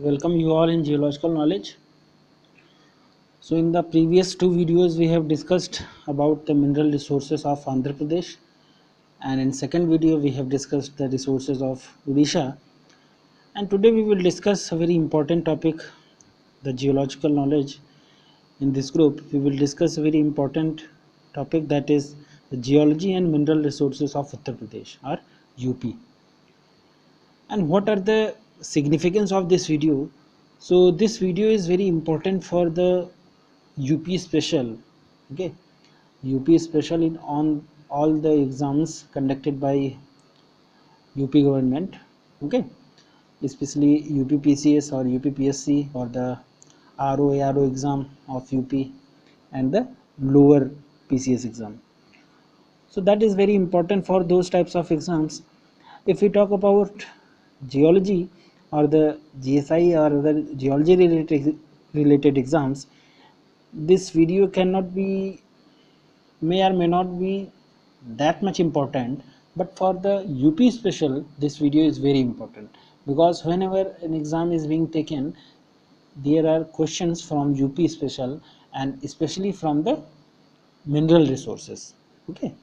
welcome you all in geological knowledge. So in the previous two videos we have discussed about the mineral resources of Andhra Pradesh, and in second video we have discussed the resources of Odisha, and today we will discuss a very important topic, the geological knowledge. In this group we will discuss a very important topic, that is the geology and mineral resources of Uttar Pradesh or UP. And what are the significance of this video? So this video is very important for the UP special. Okay, UP special in on all the exams conducted by UP government. Okay, especially UPPCS or UPPSC or the RO exam of UP and the lower PCS exam. So that is very important for those types of exams. If we talk about geology or the GSI or the geology related exams, this video cannot be, may or may not be that much important, but for the UP special this video is very important, because whenever an exam is being taken there are questions from UP special, and especially from the mineral resources. Okay,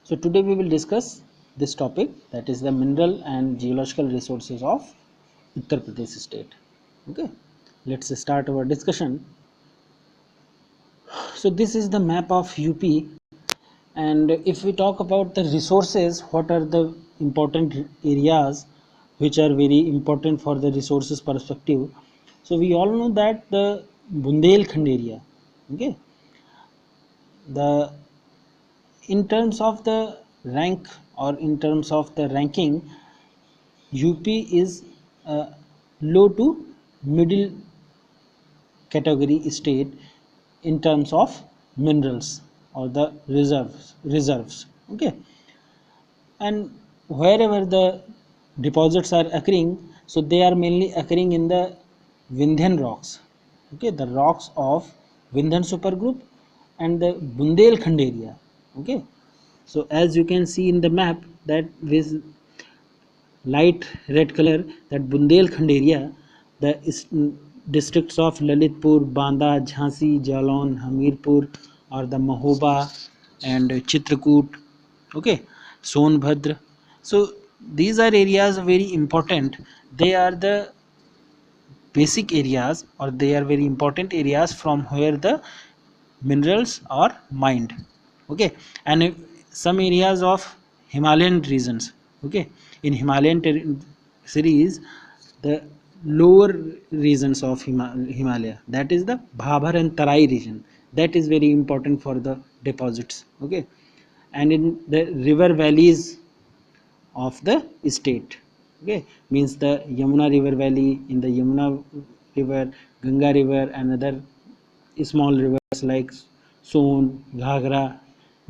so today we will discuss this topic, that is the mineral and geological resources of Uttar Pradesh state. Okay, let's start our discussion. So this is the map of UP, and if we talk about the resources, what are the important areas which are very important for the resources perspective? So we all know that the Bundelkhand area, okay, the in terms of the rank or in terms of the ranking, UP is a low to middle category state in terms of minerals or the reserves. Okay, and wherever the deposits are occurring, so they are mainly occurring in the Vindhyan rocks. Okay, the rocks of Vindhyan supergroup and the Bundelkhand area. Okay, so as you can see in the map, that with light red color, that Bundelkhand area, the districts of Lalitpur, Banda, Jhansi, Jalon, Hamirpur, or the Mahoba and Chitrakoot, okay, Sonbhadra. So these are areas very important. They are the basic areas, or they are very important areas from where the minerals are mined. Okay, and some areas of Himalayan regions. Okay, in Himalayan series, the lower regions of Himalaya, that is the Bhabar and Tarai region, that is very important for the deposits. Okay, and in the river valleys of the state, okay, means the Yamuna river valley, in the Yamuna river, Ganga river, and other small rivers like Son, Ghagra,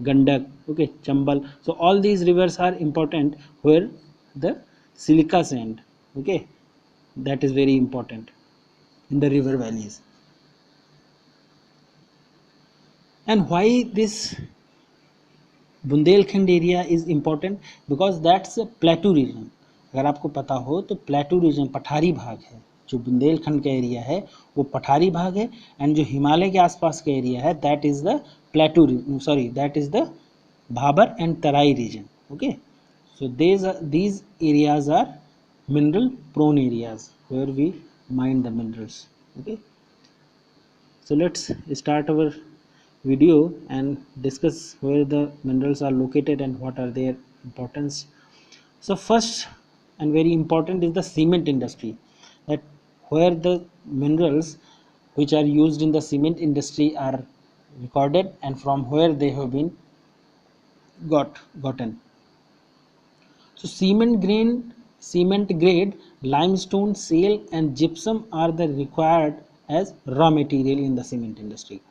Gandak, okay, Chambal. So all these rivers are important where the silica sand, okay, that is very important in the river valleys. And why this Bundelkhand area is important? Because that's a plateau region. अगर आपको पता हो तो प्लेटू reason पठारी भाग है, जो बुंदेलखंड का एरिया है वो पठारी भाग है, एंड जो हिमालय के आसपास का एरिया है that is the plateau, sorry that is the Bhabar and Terai region. Okay, so these areas are mineral prone areas where we mine the minerals. Okay, so let's start our video and discuss where the minerals are located and what are their importance. So first and very important is the cement industry, that where the minerals which are used in the cement industry are recorded and from where they have been gotten. So cement grade limestone, shale and gypsum are the required as raw material in the cement industry.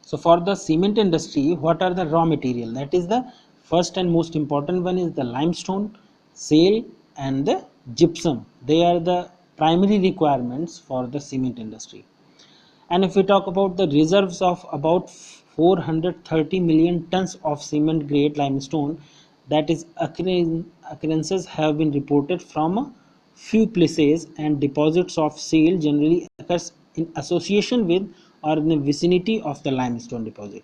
So for the cement industry, what are the raw material? That is the first and most important one is the limestone, shale and the gypsum. They are the primary requirements for the cement industry. And if we talk about the reserves of about 430 million tons of cement grade limestone, that is occurrences have been reported from few places, and deposits of shale generally occurs in association with or in the vicinity of the limestone deposit.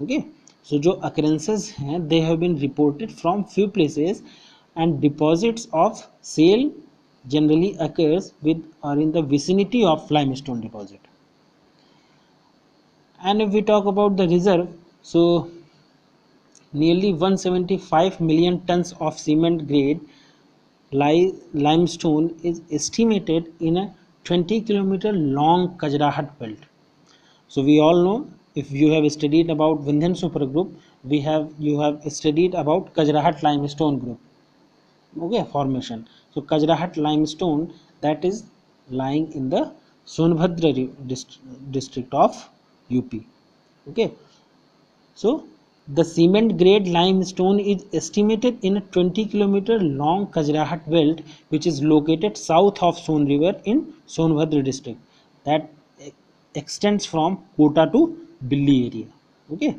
Okay, so जो occurrences हैं they have been reported from few places, and deposits of shale generally occurs with or in the vicinity of limestone deposit. And if we talk about the reserve, so nearly 175 million tons of cement grade limestone is estimated in a 20-kilometer long Kajrahat belt. So we all know, if you have studied about Vindhyan Supergroup, you have studied about Kajrahat limestone group, okay, formation. So Kajrahat limestone, that is lying in the Sonbhadra district of UP. Okay, so the cement grade limestone is estimated in a 20-kilometer long Kajrahat belt, which is located south of Son River in Sonbhadra district, that extends from Kota to Billi area. Okay,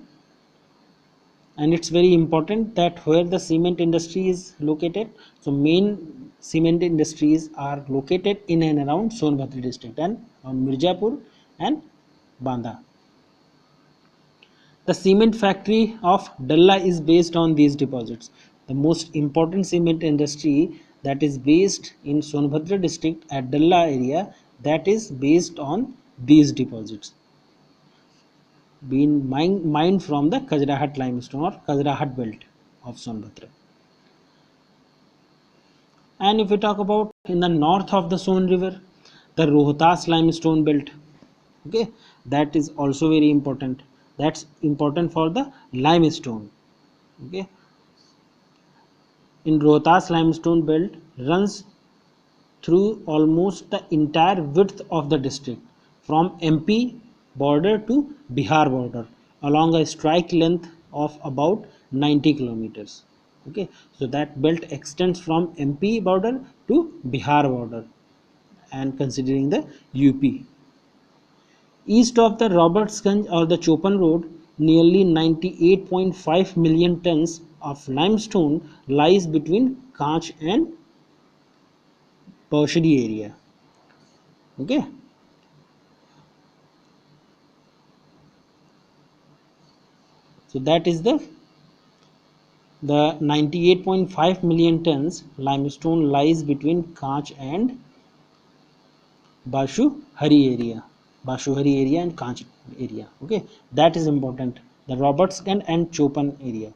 and it's very important that where the cement industry is located, so main cement industries are located in and around Sonbhadra district and on Mirzapur and Banda. The cement factory of Dalla is based on these deposits. The most important cement industry that is based in Sonbhadra district at Dalla area, that is based on these deposits being mined from the Kajrahat limestone or Kajrahat belt of Sonbhadra. And if we talk about in the north of the Son River, the Rohtas limestone belt, okay, that is also very important. That's important for the limestone. Okay, in Rohtas limestone belt runs through almost the entire width of the district from MP border to Bihar border along a strike length of about 90 kilometers. Okay, so that belt extends from MP border to Bihar border and considering the UP. East of the Robertsganj or the Chopan Road, nearly 98.5 million tons of limestone lies between Kanch and Paushadi area. Okay, so that is the 98.5 million tons limestone lies between Kanch and Bashuhari area and Kanch area. Okay, that is important. The Robertsganj and Chopan area.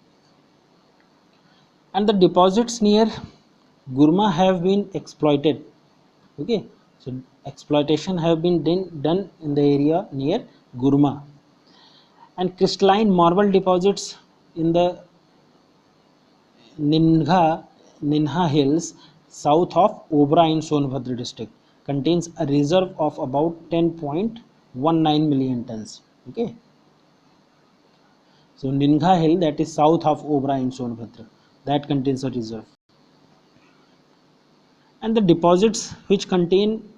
And the deposits near Gurma have been exploited. Okay, so exploitation have been done in the area near Gurma, and crystalline marble deposits in the Ninha Hills south of Obra in Sonbhadra district contains a reserve of about 10.19 million tons. Okay, so Ninha Hill, that is south of Obra in Sonbhadra, that contains a reserve. And the deposits which contain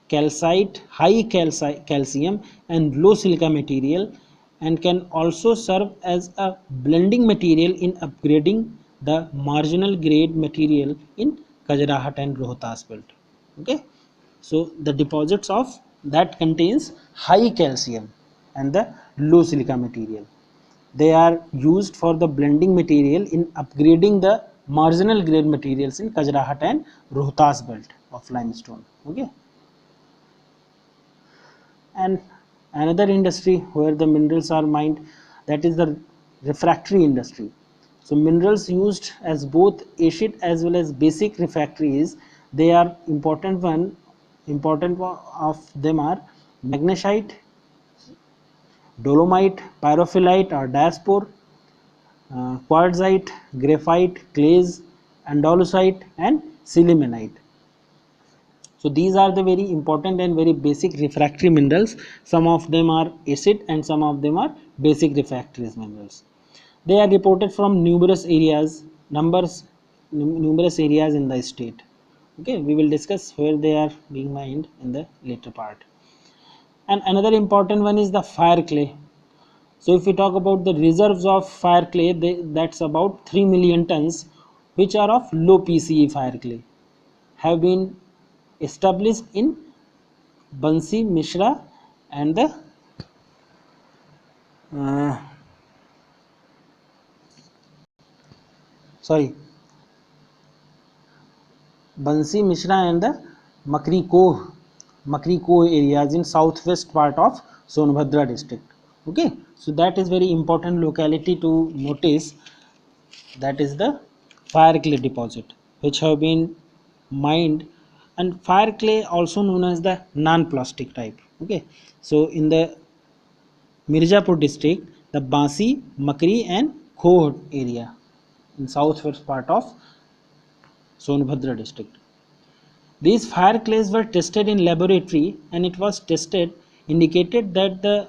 calcite, high calcium and low silica material, and can also serve as a blending material in upgrading the marginal grade material in Kajrahat and Rohtas belt. Okay, so the deposits of that contains high calcium and the low silica material, they are used for the blending material in upgrading the marginal grade materials in Kajrahat and Rohtas belt of limestone. Okay, and another industry where the minerals are mined, that is the refractory industry. So minerals used as both acid as well as basic refractories, they are important of them are magnesite, dolomite, pyrophyllite or diaspore, quartzite, graphite, clays, andalusite and sillimanite. So these are the very important and very basic refractory minerals. Some of them are acid and some of them are basic refractory minerals. They are reported from numerous areas in the state. Okay, we will discuss where they are being mined in the later part. And another important one is the fire clay. So if we talk about the reserves of fire clay, that's about 3 million tons, which are of low PCE fire clay. have been established in Bansi Mishra and the uh, sorry Bansi Mishra and the Makri Koh areas in southwest part of Sonbhadra district. Okay, so that is very important locality to notice. That is the fire clay deposit which have been mined, and fire clay also known as the non-plastic type. Okay, so in the Mirzapur district, the Bansi, Makri and Khoh area in southwest part of Sonbhadra district. These fire clays were tested in laboratory, and it was tested indicated that the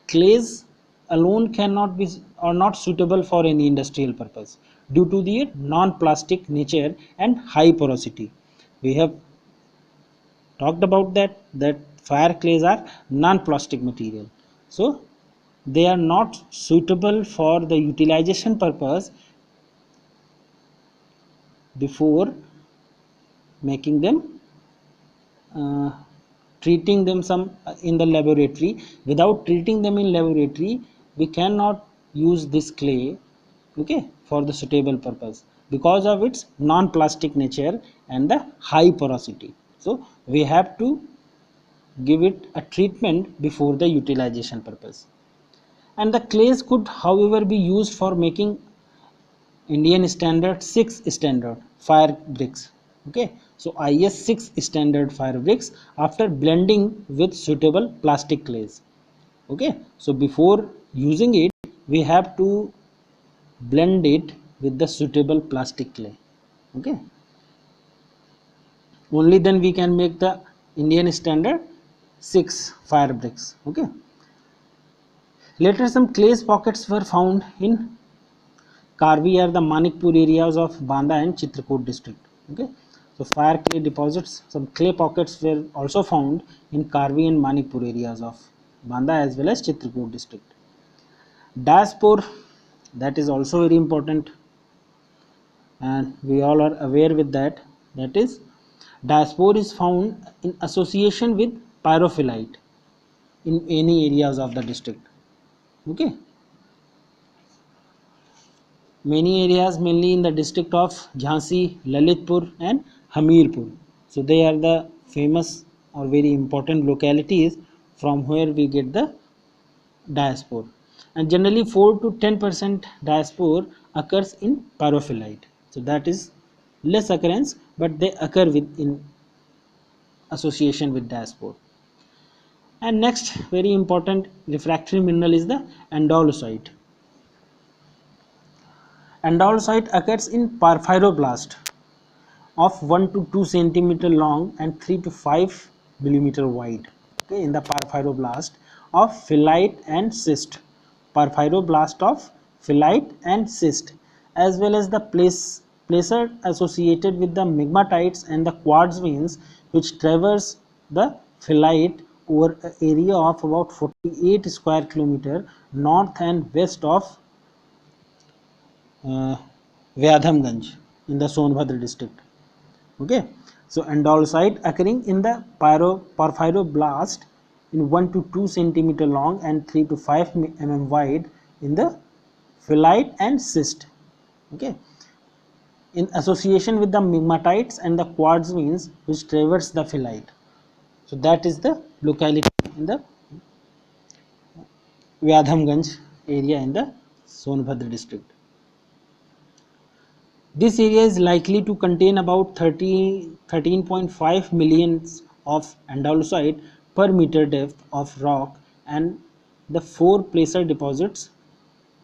clays alone cannot be or not suitable for any industrial purpose due to the non-plastic nature and high porosity. We have talked about that fire clays are non-plastic material, so they are not suitable for the utilization purpose before making them uh, treating them some in the laboratory. Without treating them in laboratory, we cannot use this clay, okay, for the suitable purpose because of its non-plastic nature and the high porosity. So we have to give it a treatment before the utilization purpose. And the clays could however be used for making Indian standard 6 standard fire bricks. Okay, so IS 6 standard fire bricks after blending with suitable plastic clays. Okay, so before using it, we have to blend it with the suitable plastic clay. Okay, only then we can make the Indian standard 6 fire bricks. Okay, later some clay pockets were found in Karvi are the Manikpur areas of Banda and Chitrakoot district. Okay, so fire clay deposits, some clay pockets were also found in Karvi and Manikpur areas of Banda as well as Chitrakoot district. Diaspore, that is also very important, and we all are aware with that. That is, diaspore is found in association with pyrophyllite in any areas of the district. Okay, many areas mainly in the district of Jhansi, Lalitpur and Hamirpur. So they are the famous or very important localities from where we get the diaspore. And generally 4 to 10% diaspore occurs in pyrophyllite. So that is less occurrence, but they occur with in association with diaspore. And next very important refractory mineral is the andalusite. Andalusite occurs in porphyroblast of 1 to 2 centimeter long and 3 to 5 millimeter wide. Okay, in the porphyroblast of phyllite and schist, porphyroblast of phyllite and schist, as well as the placer associated with the migmatites and the quartz veins which traverse the phyllite over an area of about 48 square kilometer north and west of uh, Vyadhamganj in the Sonbhadra district. Okay, so andalusite occurring in the porphyroblast in 1 to 2 centimeter long and 3 to 5 mm wide in the phyllite and schist. Okay, in association with the migmatites and the quartz veins which traverse the phyllite. So that is the locality in the Vyadhamganj area in the Sonbhadra district. This area is likely to contain about 13.5 million of andalusite per meter depth of rock, and the 4 placer deposits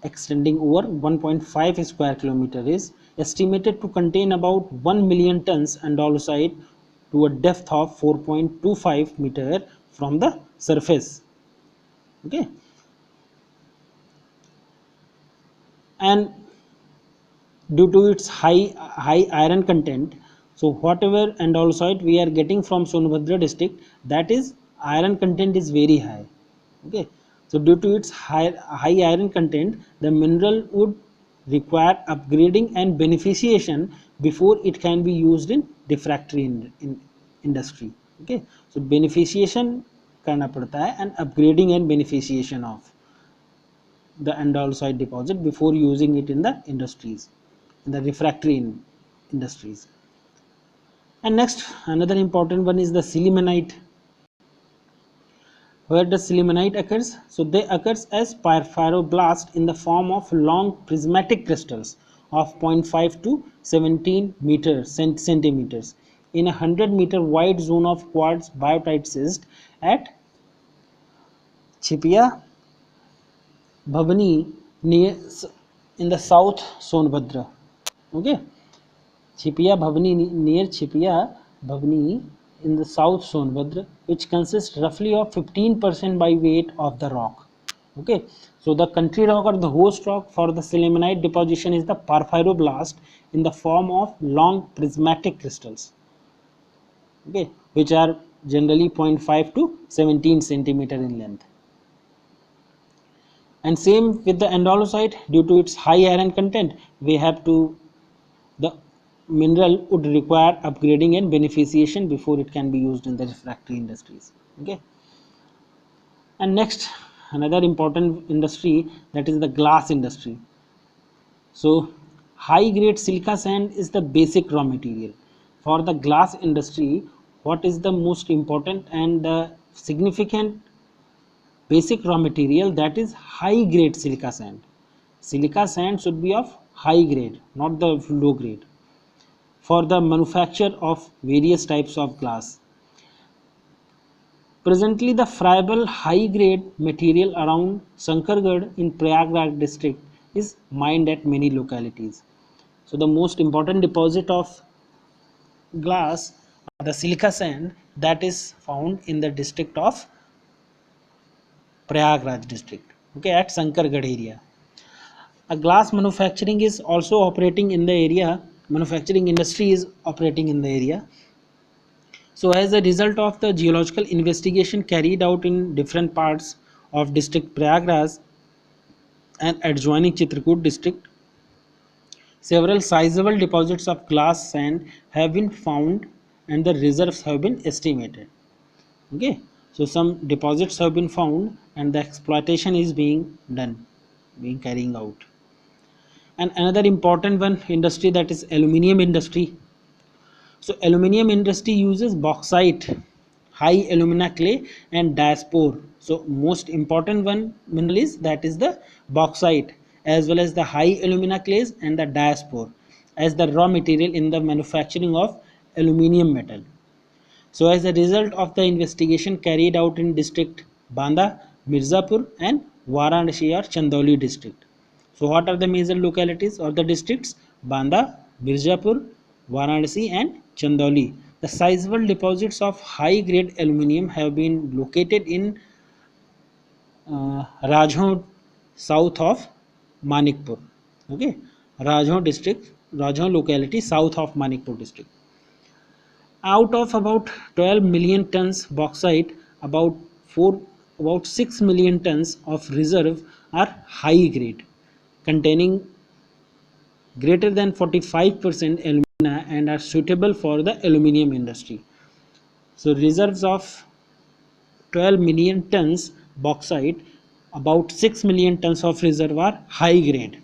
extending over 1.5 square kilometer is estimated to contain about 1 million tons andalusite to a depth of 4.25 meter from the surface. Okay, and due to its high iron content, so whatever andalusite we are getting from Sonbhadra district, that is iron content is very high. Okay, so due to its high iron content, the mineral would require upgrading and beneficiation before it can be used in refractory in industry. Okay, so beneficiation करना पड़ता है and upgrading and beneficiation of the andalusite deposit before using it in the industries, in the refractory industries. And next, another important one is the sillimanite. Where does sillimanite occurs? So they occurs as pyroblast in the form of long prismatic crystals of 0.5 to 17 centimeters in a 100-meter wide zone of quartz biotite cyst at Chipia Bhavani near in the south Sonbhadra. Okay, Chipia Bhavani near Chipia Bhavani in the south Sonbhadra, which consists roughly of 15% by weight of the rock. Okay, so the country rock or the host rock for the sillimanite deposition is the porphyroblast in the form of long prismatic crystals. Okay, which are generally 0.5 to 17 centimeter in length. And same with the andalusite, due to its high iron content, the mineral would require upgrading and beneficiation before it can be used in the refractory industries. Okay, and next, another important industry, that is the glass industry. So high grade silica sand is the basic raw material for the glass industry. What is the most important and the significant basic raw material? That is high grade silica sand. Silica sand should be of high grade, not the low grade, for the manufacture of various types of glass. Presently, the friable high grade material around Sankargarh in Prayagraj district is mined at many localities. So the most important deposit of glass, the silica sand, that is found in the district of Prayagraj district, okay, at Sankargarh area. A glass manufacturing is also operating in the area, manufacturing industry is operating in the area. So as a result of the geological investigation carried out in different parts of district Prayagraj and adjoining Chitrakoot district, several sizable deposits of glass sand have been found and the reserves have been estimated. Okay, so some deposits have been found and the exploitation is being done, being carrying out. And another important one industry, that is aluminium industry. So aluminium industry uses bauxite, high alumina clay and diaspore. So most important one mineral is, that is the bauxite, as well as the high alumina clays and the diaspore as the raw material in the manufacturing of aluminium metal. So as a result of the investigation carried out in district Banda, Mirzapur and Varanasi or Chandauli district. So what are the major localities or the districts? Banda, Mirzapur, Varanasi and Chandauli. The sizable deposits of high grade aluminium have been located in Rajhon south of Manikpur. Okay, Rajhon district, Rajhon locality south of Manikpur district. Out of about 12 million tons bauxite, about 6 million tons of reserve are high grade, containing greater than 45% alumina and are suitable for the aluminium industry. So reserves of 12 million tons bauxite, about 6 million tons of reserve are high grade,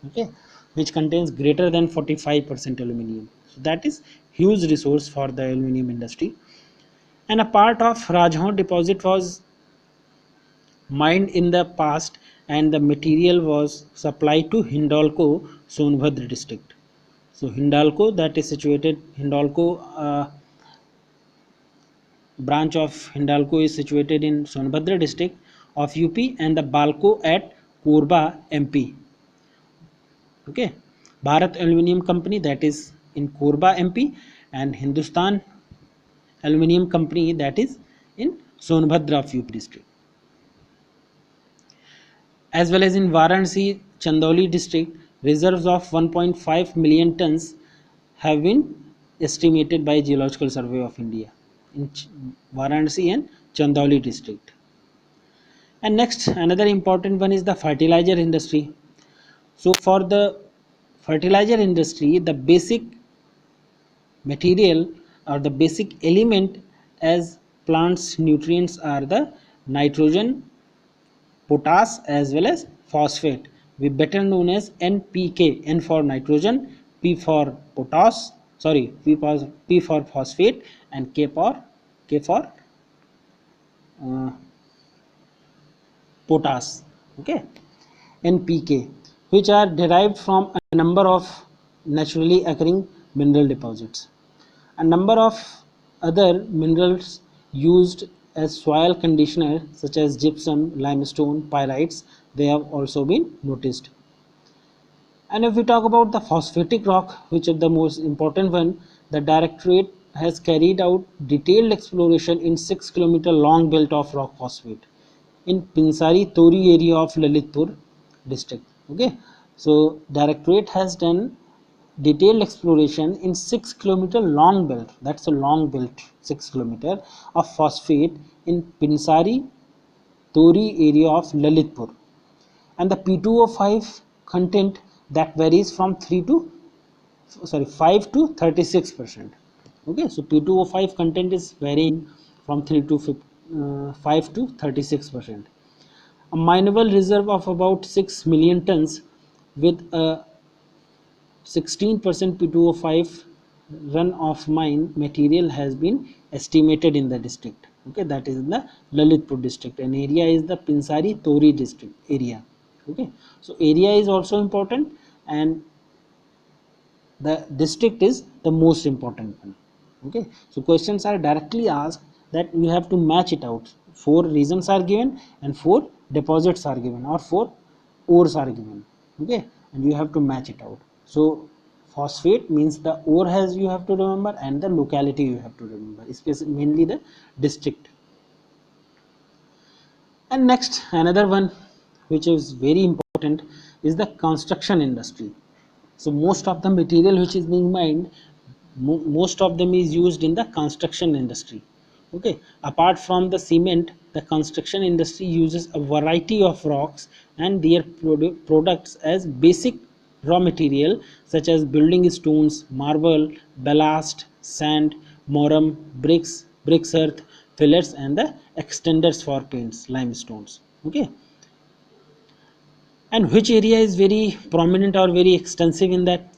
okay, which contains greater than 45% aluminium. So that is huge resource for the aluminium industry. And a part of Rajhon deposit was mined in the past and the material was supplied to Hindalco, Sonbhadra district. So Hindalco, that is situated, Hindalco branch of Hindalco is situated in Sonbhadra district of UP, and the Balco at Korba, MP. Okay, Bharat Aluminium Company, that is in Korba, MP, and Hindustan Aluminium Company, that is in Sonbhadra of UP district. As well as in Varanasi, Chandauli district, reserves of 1.5 million tons have been estimated by Geological Survey of India in Varanasi and Chandauli district. And next, another important one is the fertilizer industry. So for the fertilizer industry, the basic material or the basic element as plants nutrients are the nitrogen, potash as well as phosphate, we better known as NPK. N for nitrogen, P for potash, sorry, P for phosphate, and K for uh, potash. Okay, NPK, which are derived from a number of naturally occurring mineral deposits. A number of other minerals used as soil conditioner such as gypsum, limestone, pyrites, they have also been noticed. And if we talk about the phosphatic rock, which is the most important one, the directorate has carried out detailed exploration in 6 kilometer long belt of rock phosphate in Pinsari Tori area of Lalitpur district. Okay, so directorate has done detailed exploration in 6 kilometer long belt, that's a long belt, 6 kilometer of phosphate in Pinsari Tori area of Lalitpur, and the P2O5 content that varies from 5 to 36%. Okay, so P2O5 content is varying from 5 to 36%. A mineable reserve of about 6 million tons with a 16% P2O5 run of mine material has been estimated in the district. Okay, that is in the Lalitpur district, and area is the Pinsari Tori district area. Okay, so area is also important, and the district is the most important one. Okay, so questions are directly asked that you have to match it out. 4 reasons are given and 4 deposits are given, or 4 ores are given. Okay, and you have to match it out. So phosphate means the ore has you have to remember, and the locality you have to remember, especially mainly the district. And next, another one which is very important is the construction industry. So most of the material which is being mined, most of them is used in the construction industry. Okay, apart from the cement, the construction industry uses a variety of rocks and their products as basic raw material, such as building stones, marble, ballast, sand, moram, bricks earth, fillers, and the extenders for paints, limestones. Okay, and which area is very prominent or very extensive in that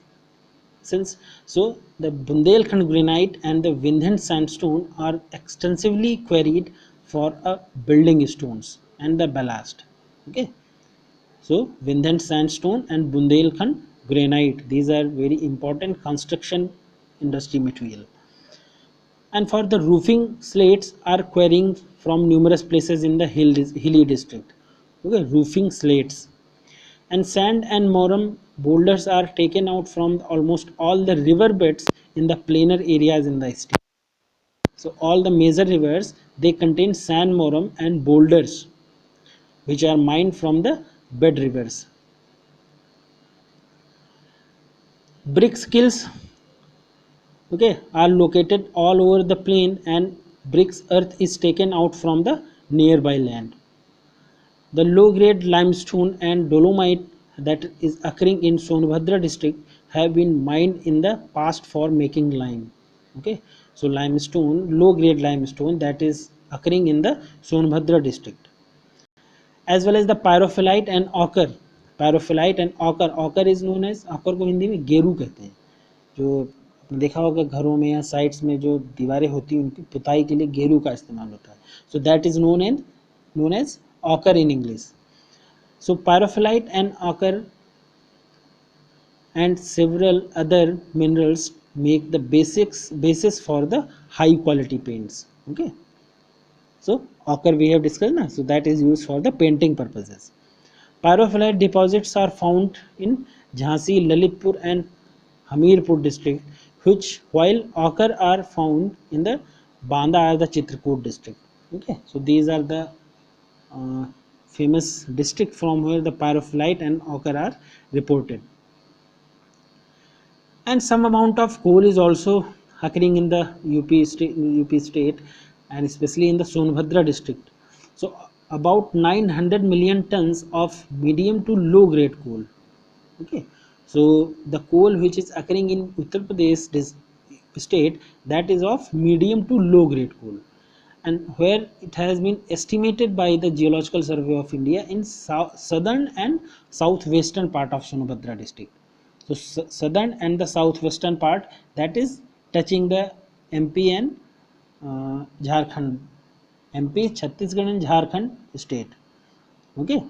sense? So the Bundelkhand granite and the Vindhyan sandstone are extensively quarried for building stones and the ballast. Okay, so Vindhyan sandstone and Bundelkhand granite, these are very important construction industry material. And for the roofing, slates are quarrying from numerous places in the hilly district. Okay, roofing slates. And sand and moram boulders are taken out from almost all the river beds in the plainer areas in the state. So all the major rivers, they contain sand, moram and boulders which are mined from the bed rivers. Brick kilns, okay, are located all over the plain, and bricks earth is taken out from the nearby land. The low-grade limestone and dolomite that is occurring in Sonbhadra district have been mined in the past for making lime. Okay, so limestone, low-grade limestone that is occurring in the Sonbhadra district, as well as the pyrophyllite and ochre. Pyrophyllite and ochre. Ochre is known as, ochre को हिंदी में गेरू कहते हैं. जो देखा होगा घरों में या साइड्स में जो दीवारें होती हैं उनकी पुताई के लिए गेरू का इस्तेमाल होता है. So that is known as ochre in English. So pyrophyllite and ochre and several other minerals make the basis for the high quality paints. Okay, so ochre we have discussed now, so that is used for the painting purposes. Pyrophyllite deposits are found in Jhansi, Lalitpur and Hamirpur district, which while ochre are found in the Banda or the Chitrakoot district. Okay, so these are the famous district from where the pyrophyllite and ochre are reported. And some amount of coal is also occurring in the UP state and especially in the Sonbhadra district. So about 900 million tons of medium to low grade coal. Okay, So the coal which is occurring in Uttar Pradesh state, that is of medium to low grade coal, and where it has been estimated by the Geological Survey of India in southern and southwestern part of Sonobhadra district. So southern and the southwestern part, that is touching the MP and Jharkhand, MP, Chhattisgarh and Jharkhand state. Okay.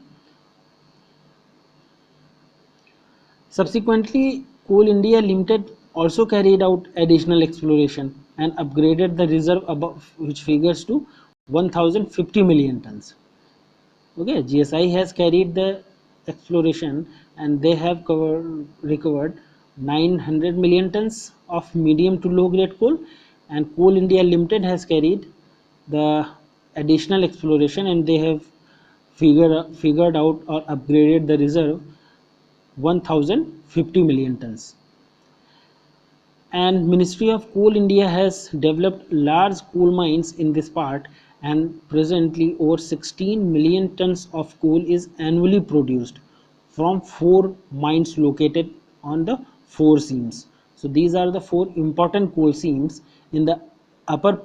Subsequently, Coal India Limited also carried out additional exploration and upgraded the reserve above, which figures to 1050 million tons. Okay, GSI has carried the exploration and they have recovered 900 million tons of medium to low grade coal, and Coal India Limited has carried the additional exploration and they have figured out or upgraded the reserve 1050 million tons. And Ministry of Coal India has developed large coal mines in this part, and presently over 16 million tons of coal is annually produced from 4 mines located on the 4 seams. So these are the 4 important coal seams in the upper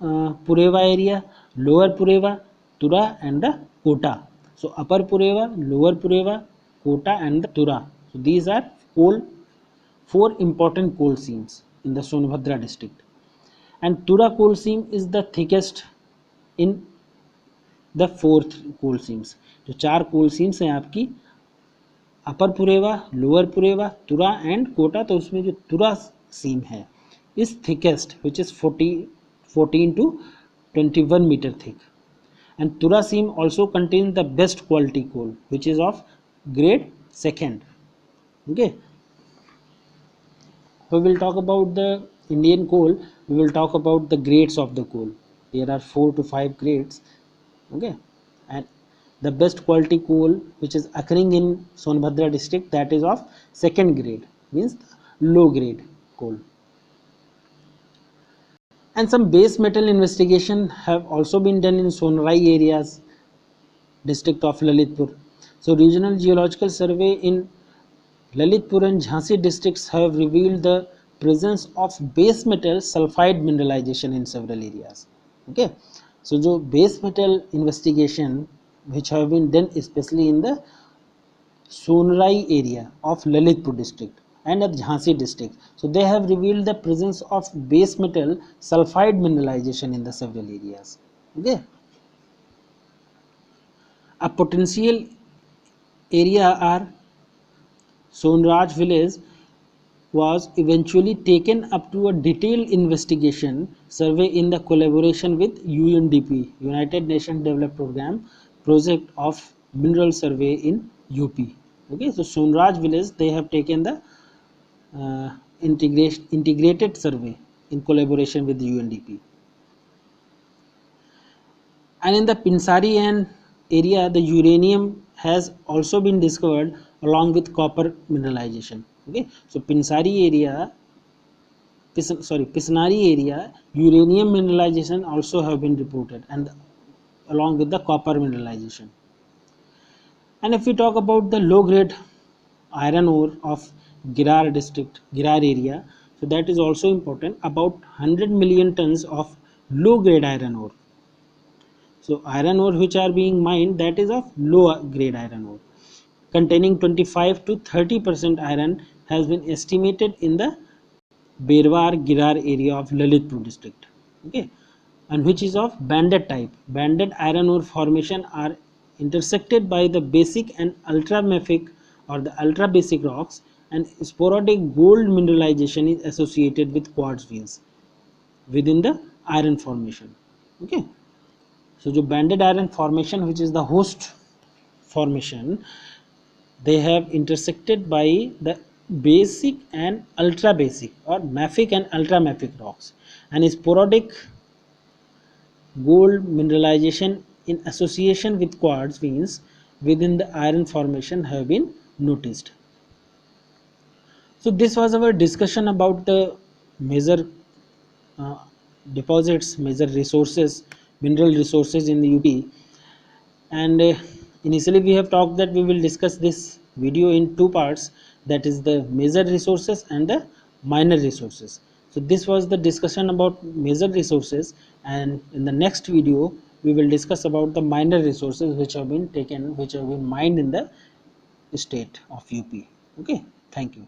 Pureva area, lower Pureva, Tura and the Kota. So upper Pureva, lower Pureva, Kota and the Tura. So these are 4 important coal seams in the Sonbhadra district. And Tura coal seam is the thickest in the 4 coal seams. जो 4 coal seams हैं आपकी upper Purewa, lower Purewa, Tura and Kota, तो उसमें जो Tura seam है is thickest which is 14 to 21 metre thick. And Tura seam also contains the best quality coal which is of grade 2nd. Okay. So we will talk about the Indian coal. We will talk about the grades of the coal. There are 4 to 5 grades. Okay. And the best quality coal which is occurring in Sonbhadra district, that is of 2nd grade, means low grade coal. And some base metal investigation have also been done in Sonrai areas, district of Lalitpur. So Regional Geological Survey in Lalitpur and Jhansi districts have revealed the presence of base metal sulfide mineralization in several areas. Okay, so जो base metal investigation which have been done especially in the Sonrai area of Lalitpur district and at Jhansi district, so they have revealed the presence of base metal sulfide mineralization in the several areas. Okay, a potential area are Sonraj village was eventually taken up to a detailed investigation survey in the collaboration with UNDP, United Nations Development Program project of mineral survey in UP. Okay, so Sonraj village, they have taken the integrated survey in collaboration with the UNDP. And in the Pinsari and area, the uranium has also been discovered along with copper mineralization. Okay, so Pinsari area, Pisnari area, uranium mineralization also have been reported, and along with the copper mineralization. And if we talk about the low grade iron ore of Girar district, Girar area, so that is also important. About 100 million tons of low grade iron ore. So iron ore which are being mined, that is of low grade iron ore, containing 25 to 30% iron has been estimated in the Berwar Girar area of Lalitpur district. Okay, and which is of banded type. Banded iron ore formation are intersected by the basic and ultramafic or the ultra basic rocks, and sporadic gold mineralization is associated with quartz veins within the iron formation. Okay, so the banded iron formation, which is the host formation, they have intersected by the basic and ultra basic or mafic and ultra mafic rocks, and sporadic gold mineralization in association with quartz veins within the iron formation have been noticed. So this was our discussion about the major uh, deposits, major resources, mineral resources in the UP. And initially we have talked that we will discuss this video in 2 parts. that is the major resources and the minor resources. So this was the discussion about major resources, and in the next video we will discuss about the minor resources which have been mined in the state of UP. Okay, thank you.